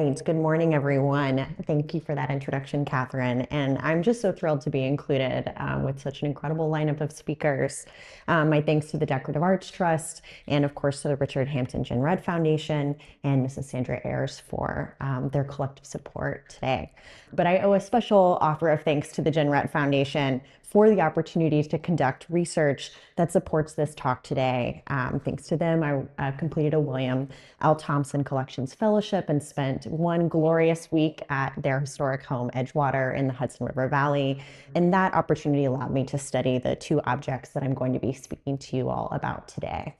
right. Good morning, everyone. Thank you for that introduction, Catherine. And I'm just so thrilled to be included with such an incredible lineup of speakers. My thanks to the Decorative Arts Trust and, of course, to the Richard Hampton Gin Red Foundation and Mrs. Sandra Ayers for their collective support today. But I owe a special offer of thanks to the Gin Red Foundation for the opportunity to conduct research that supports this talk today. Thanks to them, I completed a William L. Thompson Collections Fellowship and spent one glorious week at their historic home, Edgewater, in the Hudson River Valley. And that opportunity allowed me to study the two objects that I'm going to be speaking to you all about today.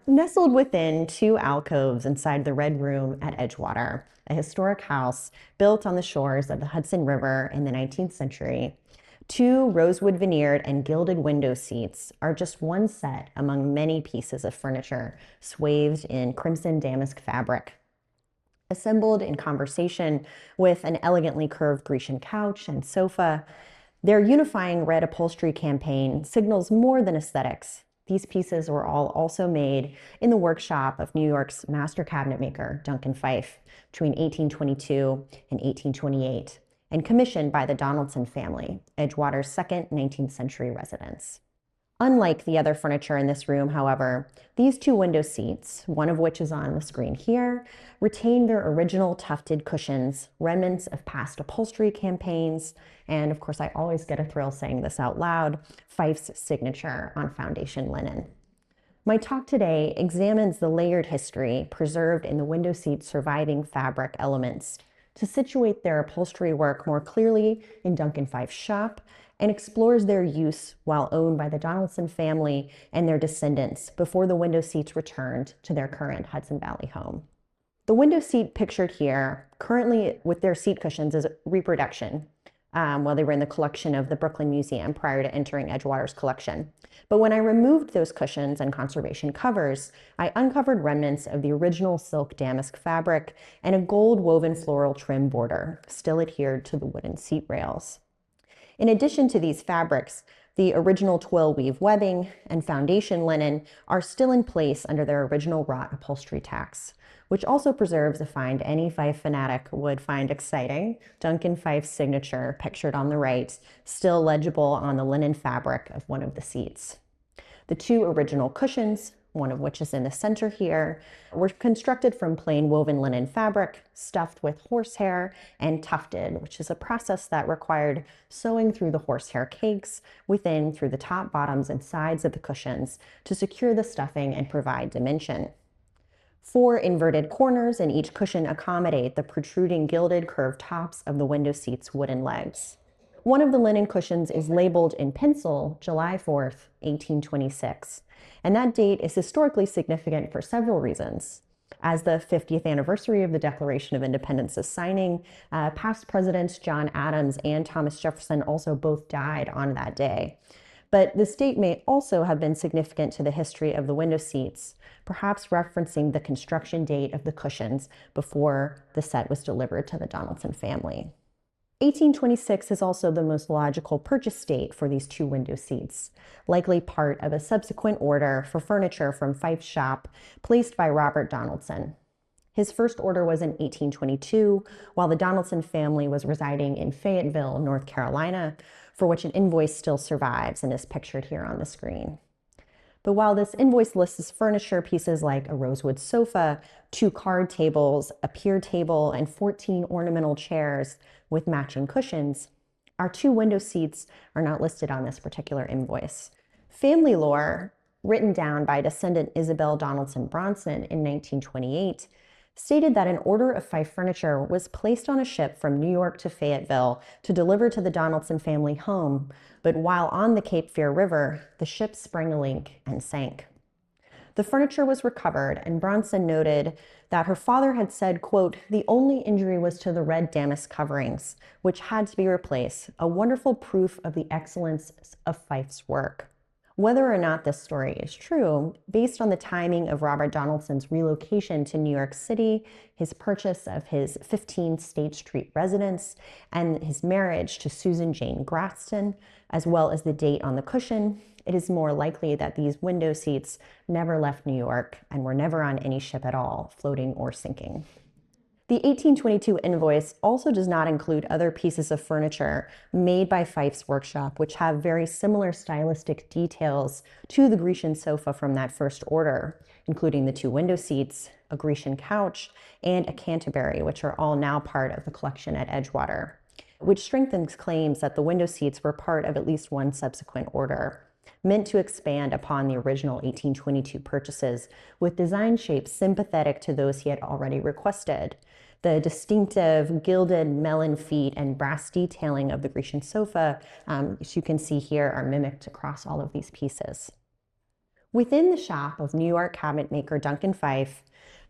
Nestled within two alcoves inside the Red Room at Edgewater, a historic house built on the shores of the Hudson River in the 19th century, two rosewood veneered and gilded window seats are just one set among many pieces of furniture swathed in crimson damask fabric. Assembled in conversation with an elegantly curved Grecian couch and sofa, their unifying red upholstery campaign signals more than aesthetics. These pieces were all also made in the workshop of New York's master cabinet maker, Duncan Phyfe, between 1822 and 1828. And commissioned by the Donaldson family, Edgewater's second 19th century residence. Unlike the other furniture in this room, however, these two window seats, one of which is on the screen here, retain their original tufted cushions, remnants of past upholstery campaigns, and of course I always get a thrill saying this out loud, Phyfe's signature on foundation linen. My talk today examines the layered history preserved in the window seat's surviving fabric elements, to situate their upholstery work more clearly in Duncan Phyfe's shop, and explores their use while owned by the Donaldson family and their descendants before the window seats returned to their current Hudson Valley home. The window seat pictured here, currently with their seat cushions, is a reproduction while they were in the collection of the Brooklyn Museum prior to entering Edgewater's collection. But when I removed those cushions and conservation covers, I uncovered remnants of the original silk damask fabric and a gold woven floral trim border still adhered to the wooden seat rails. In addition to these fabrics, the original twill weave webbing and foundation linen are still in place under their original wrought upholstery tacks, which also preserves a find any Phyfe fanatic would find exciting, Duncan Phyfe's signature, pictured on the right, still legible on the linen fabric of one of the seats. The two original cushions, one of which is in the center here, were constructed from plain woven linen fabric, stuffed with horsehair, and tufted, which is a process that required sewing through the horsehair cakes within through the top, bottoms, and sides of the cushions to secure the stuffing and provide dimension. Four inverted corners in each cushion accommodate the protruding gilded curved tops of the window seat's wooden legs. One of the linen cushions is labeled in pencil July 4th, 1826, and that date is historically significant for several reasons. As the 50th anniversary of the Declaration of Independence's signing, past presidents John Adams and Thomas Jefferson also both died on that day. But this date may also have been significant to the history of the window seats, perhaps referencing the construction date of the cushions before the set was delivered to the Donaldson family. 1826 is also the most logical purchase date for these two window seats, likely part of a subsequent order for furniture from Phyfe's shop placed by Robert Donaldson. His first order was in 1822, while the Donaldson family was residing in Fayetteville, North Carolina, for which an invoice still survives and is pictured here on the screen. But while this invoice lists furniture pieces like a rosewood sofa, two card tables, a pier table, and 14 ornamental chairs with matching cushions, our two window seats are not listed on this particular invoice. Family lore, written down by descendant Isabel Donaldson Bronson in 1928, stated that an order of Phyfe furniture was placed on a ship from New York to Fayetteville to deliver to the Donaldson family home, but while on the Cape Fear River, the ship sprang a leak and sank. The furniture was recovered, and Bronson noted that her father had said, quote, "The only injury was to the red damask coverings, which had to be replaced, a wonderful proof of the excellence of Phyfe's work." Whether or not this story is true, based on the timing of Robert Donaldson's relocation to New York City, his purchase of his 15 State Street residence, and his marriage to Susan Jane Graston, as well as the date on the cushion, it is more likely that these window seats never left New York and were never on any ship at all, floating or sinking. The 1822 invoice also does not include other pieces of furniture made by Phyfe's workshop, which have very similar stylistic details to the Grecian sofa from that first order, including the 2 window seats, a Grecian couch, and a canterbury, which are all now part of the collection at Edgewater, which strengthens claims that the window seats were part of at least one subsequent order, meant to expand upon the original 1822 purchases with design shapes sympathetic to those he had already requested. The distinctive gilded melon feet and brass detailing of the Grecian sofa, as you can see here, are mimicked across all of these pieces. Within the shop of New York cabinet maker Duncan Phyfe,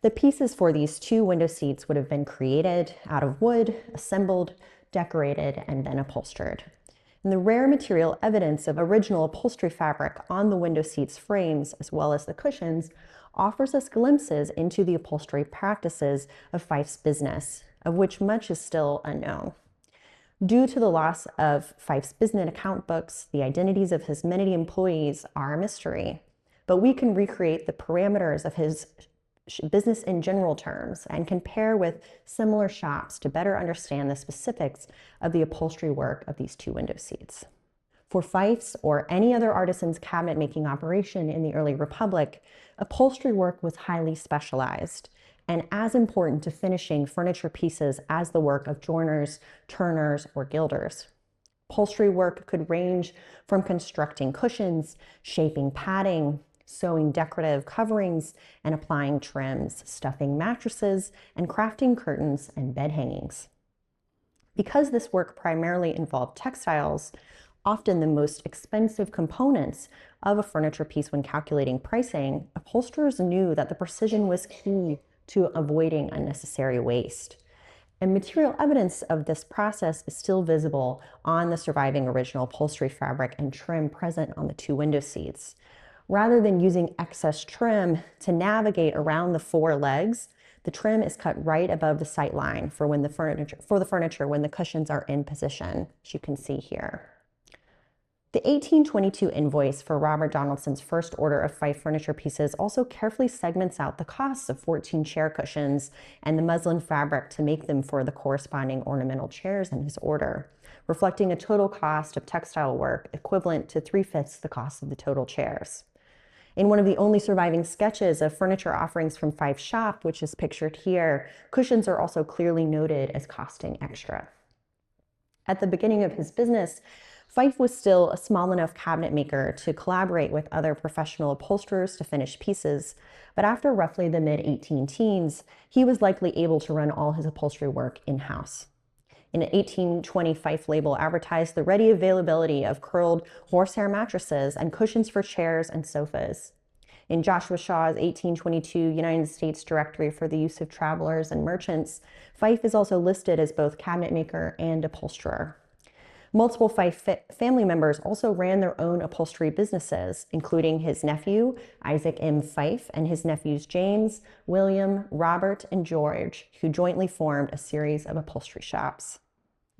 the pieces for these 2 window seats would have been created out of wood, assembled, decorated, and then upholstered. And the rare material evidence of original upholstery fabric on the window seats frames, as well as the cushions, offers us glimpses into the upholstery practices of Phyfe's business, of which much is still unknown. Due to the loss of Phyfe's business account books, the identities of his many employees are a mystery, but we can recreate the parameters of his business in general terms and compare with similar shops to better understand the specifics of the upholstery work of these 2 window seats. For Phyfe's or any other artisan's cabinet making operation in the early Republic, upholstery work was highly specialized and as important to finishing furniture pieces as the work of joiners, turners, or gilders. Upholstery work could range from constructing cushions, shaping padding, sewing decorative coverings, and applying trims, stuffing mattresses, and crafting curtains and bed hangings. Because this work primarily involved textiles, often the most expensive components of a furniture piece when calculating pricing, upholsterers knew that the precision was key to avoiding unnecessary waste. And material evidence of this process is still visible on the surviving original upholstery fabric and trim present on the 2 window seats. Rather than using excess trim to navigate around the 4 legs, the trim is cut right above the sight line for the furniture when the cushions are in position, as you can see here. The 1822 invoice for Robert Donaldson's first order of Phyfe furniture pieces also carefully segments out the costs of 14 chair cushions and the muslin fabric to make them for the corresponding ornamental chairs in his order, reflecting a total cost of textile work equivalent to 3/5 the cost of the total chairs. In one of the only surviving sketches of furniture offerings from Phyfe's shop, which is pictured here, cushions are also clearly noted as costing extra. At the beginning of his business, Phyfe was still a small enough cabinet maker to collaborate with other professional upholsterers to finish pieces, but after roughly the mid-18 teens, he was likely able to run all his upholstery work in-house. In an 1820 Phyfe label advertised the ready availability of curled horsehair mattresses and cushions for chairs and sofas. In Joshua Shaw's 1822 United States Directory for the Use of Travelers and Merchants, Phyfe is also listed as both cabinet maker and upholsterer. Multiple Phyfe family members also ran their own upholstery businesses, including his nephew, Isaac M. Phyfe, and his nephews James, William, Robert, and George, who jointly formed a series of upholstery shops.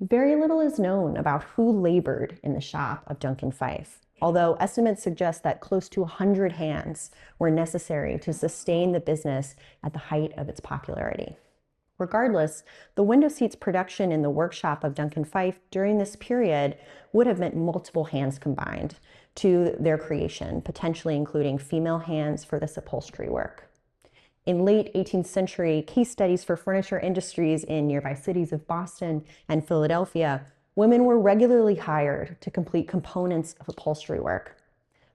Very little is known about who labored in the shop of Duncan Phyfe, although estimates suggest that close to 100 hands were necessary to sustain the business at the height of its popularity. Regardless, the window seats production in the workshop of Duncan Phyfe during this period would have meant multiple hands combined to their creation, potentially including female hands for this upholstery work. In late 18th century case studies for furniture industries in nearby cities of Boston and Philadelphia, women were regularly hired to complete components of upholstery work.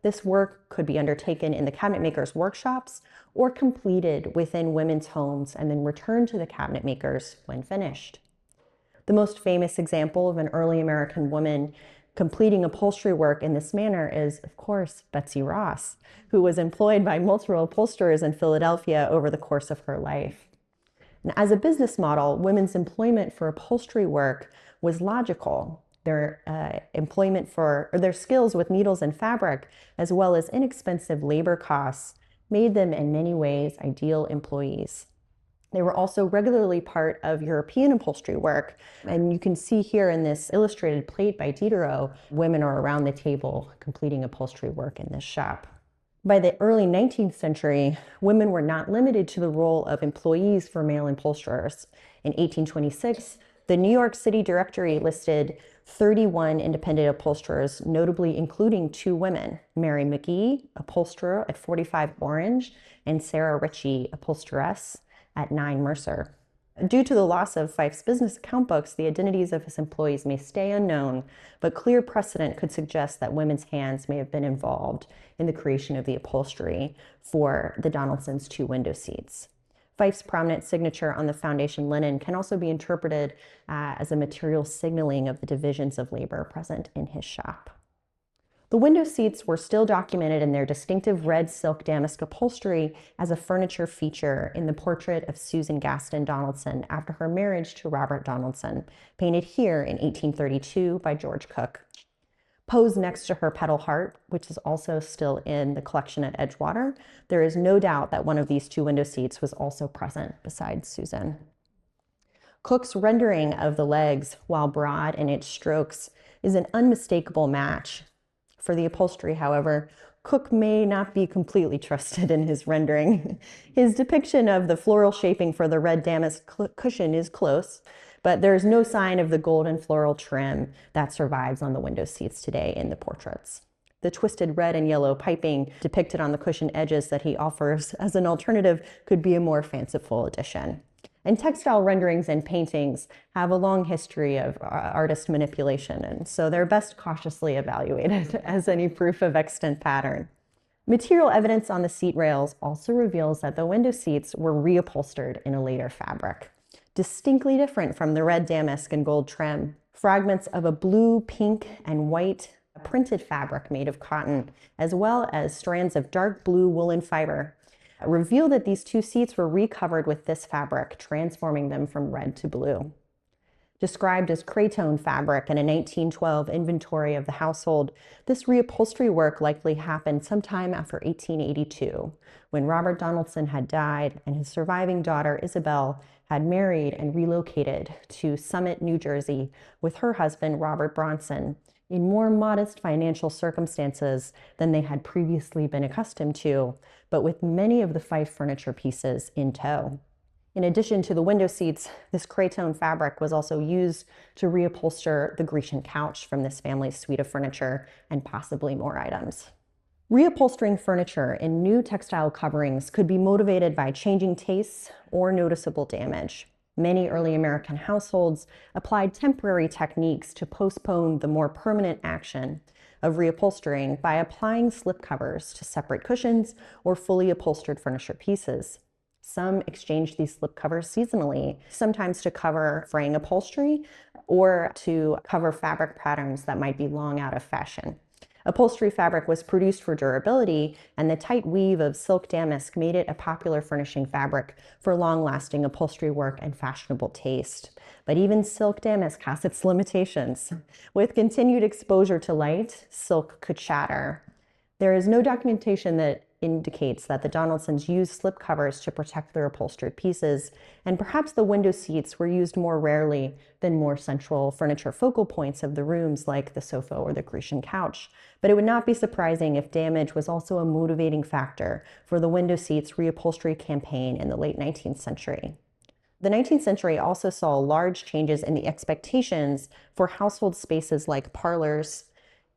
This work could be undertaken in the cabinet makers' workshops or completed within women's homes and then returned to the cabinet makers when finished. The most famous example of an early American woman completing upholstery work in this manner is, of course, Betsy Ross, who was employed by multiple upholsterers in Philadelphia over the course of her life. And as a business model, women's employment for upholstery work was logical. Their their skills with needles and fabric, as well as inexpensive labor costs, made them in many ways ideal employees. They were also regularly part of European upholstery work, and you can see here in this illustrated plate by Diderot, women are around the table completing upholstery work in this shop. By the early 19th century, women were not limited to the role of employees for male upholsterers. In 1826, the New York City Directory listed 31 independent upholsterers, notably including 2 women, Mary McGee, upholsterer at 45 Orange, and Sarah Ritchie, upholsteress at 9 Mercer. Due to the loss of Phyfe's business account books, the identities of his employees may stay unknown, but clear precedent could suggest that women's hands may have been involved in the creation of the upholstery for the Donaldsons' 2 window seats. Phyfe's prominent signature on the foundation linen can also be interpreted as a material signaling of the divisions of labor present in his shop. The window seats were still documented in their distinctive red silk damask upholstery as a furniture feature in the portrait of Susan Gaston Donaldson after her marriage to Robert Donaldson, painted here in 1832 by George Cook. Posed next to her petal heart, which is also still in the collection at Edgewater, there is no doubt that one of these 2 window seats was also present beside Susan. Cook's rendering of the legs, while broad in its strokes, is an unmistakable match. For the upholstery, however, Cook may not be completely trusted in his rendering. His depiction of the floral shaping for the red damask cushion is close, but there's no sign of the golden floral trim that survives on the window seats today in the portraits. The twisted red and yellow piping depicted on the cushion edges that he offers as an alternative could be a more fanciful addition. And textile renderings and paintings have a long history of artist manipulation, and so they're best cautiously evaluated as any proof of extant pattern. Material evidence on the seat rails also reveals that the window seats were reupholstered in a later fabric, distinctly different from the red damask and gold trim. Fragments of a blue, pink, and white printed fabric made of cotton, as well as strands of dark blue woolen fiber, reveal that these 2 seats were recovered with this fabric, transforming them from red to blue. Described as cretonne fabric in a 1912 inventory of the household, this reupholstery work likely happened sometime after 1882, when Robert Donaldson had died and his surviving daughter, Isabel, had married and relocated to Summit, New Jersey, with her husband, Robert Bronson, in more modest financial circumstances than they had previously been accustomed to, but with many of the Phyfe furniture pieces in tow. In addition to the window seats, this cretonne fabric was also used to reupholster the Grecian couch from this family's suite of furniture, and possibly more items. Reupholstering furniture in new textile coverings could be motivated by changing tastes or noticeable damage. Many early American households applied temporary techniques to postpone the more permanent action of reupholstering by applying slipcovers to separate cushions or fully upholstered furniture pieces. Some exchanged these slipcovers seasonally, sometimes to cover fraying upholstery or to cover fabric patterns that might be long out of fashion. Upholstery fabric was produced for durability, and the tight weave of silk damask made it a popular furnishing fabric for long-lasting upholstery work and fashionable taste. But even silk damask has its limitations. With continued exposure to light, silk could shatter. There is no documentation that indicates that the Donaldsons used slipcovers to protect their upholstered pieces, and perhaps the window seats were used more rarely than more central furniture focal points of the rooms like the sofa or the Grecian couch. But it would not be surprising if damage was also a motivating factor for the window seats reupholstery campaign in the late 19th century. The 19th century also saw large changes in the expectations for household spaces like parlors,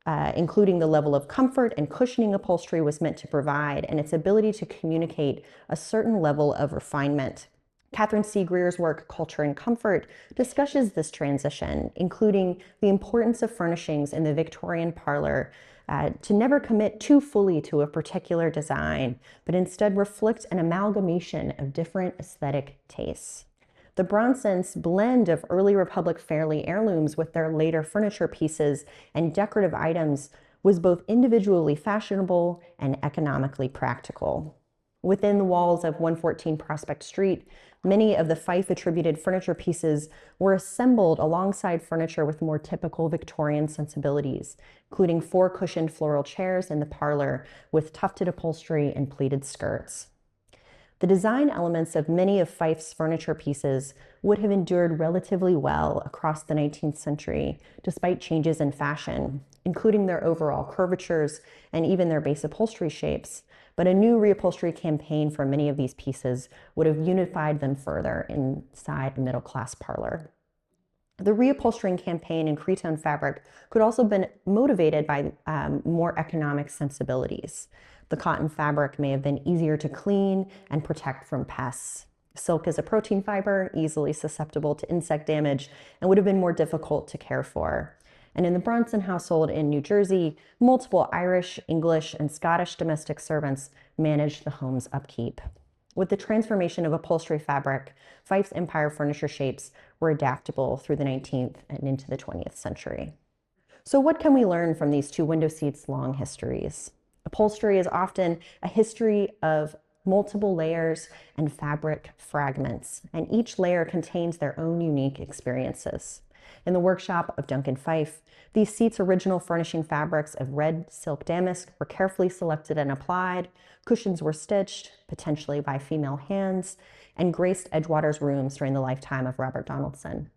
including the level of comfort and cushioning upholstery was meant to provide, and its ability to communicate a certain level of refinement. Catherine C. Greer's work, Culture and Comfort, discusses this transition, including the importance of furnishings in the Victorian parlor to never commit too fully to a particular design, but instead reflect an amalgamation of different aesthetic tastes. The Bronsons' blend of early Republic Fairly heirlooms with their later furniture pieces and decorative items was both individually fashionable and economically practical. Within the walls of 114 Prospect Street, many of the Phyfe-attributed furniture pieces were assembled alongside furniture with more typical Victorian sensibilities, including 4 cushioned floral chairs in the parlor with tufted upholstery and pleated skirts. The design elements of many of Phyfe's furniture pieces would have endured relatively well across the 19th century, despite changes in fashion, including their overall curvatures and even their base upholstery shapes. But a new reupholstery campaign for many of these pieces would have unified them further inside a middle-class parlor. The reupholstering campaign in cretonne fabric could also have been motivated by more economic sensibilities. The cotton fabric may have been easier to clean and protect from pests. Silk is a protein fiber, easily susceptible to insect damage, and would have been more difficult to care for. And in the Bronson household in New Jersey, multiple Irish, English, and Scottish domestic servants managed the home's upkeep. With the transformation of upholstery fabric, Phyfe's empire furniture shapes were adaptable through the 19th and into the 20th century. So what can we learn from these two window seats' long histories? Upholstery is often a history of multiple layers and fabric fragments, and each layer contains their own unique experiences. In the workshop of Duncan Phyfe, these seats' original furnishing fabrics of red silk damask were carefully selected and applied, cushions were stitched, potentially by female hands, and graced Edgewater's rooms during the lifetime of Robert Donaldson.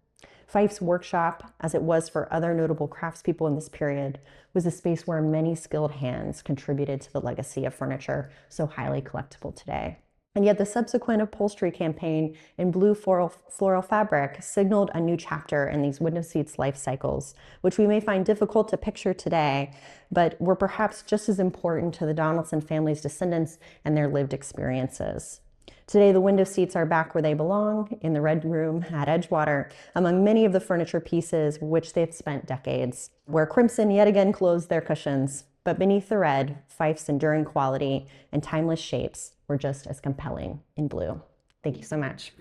Phyfe's workshop, as it was for other notable craftspeople in this period, was a space where many skilled hands contributed to the legacy of furniture so highly collectible today. And yet the subsequent upholstery campaign in blue floral fabric signaled a new chapter in these window seats' life cycles, which we may find difficult to picture today, but were perhaps just as important to the Donaldson family's descendants and their lived experiences. Today, the window seats are back where they belong, in the Red Room at Edgewater, among many of the furniture pieces which they've spent decades, where crimson yet again clothes their cushions. But beneath the red, Phyfe's enduring quality and timeless shapes were just as compelling in blue. Thank you so much.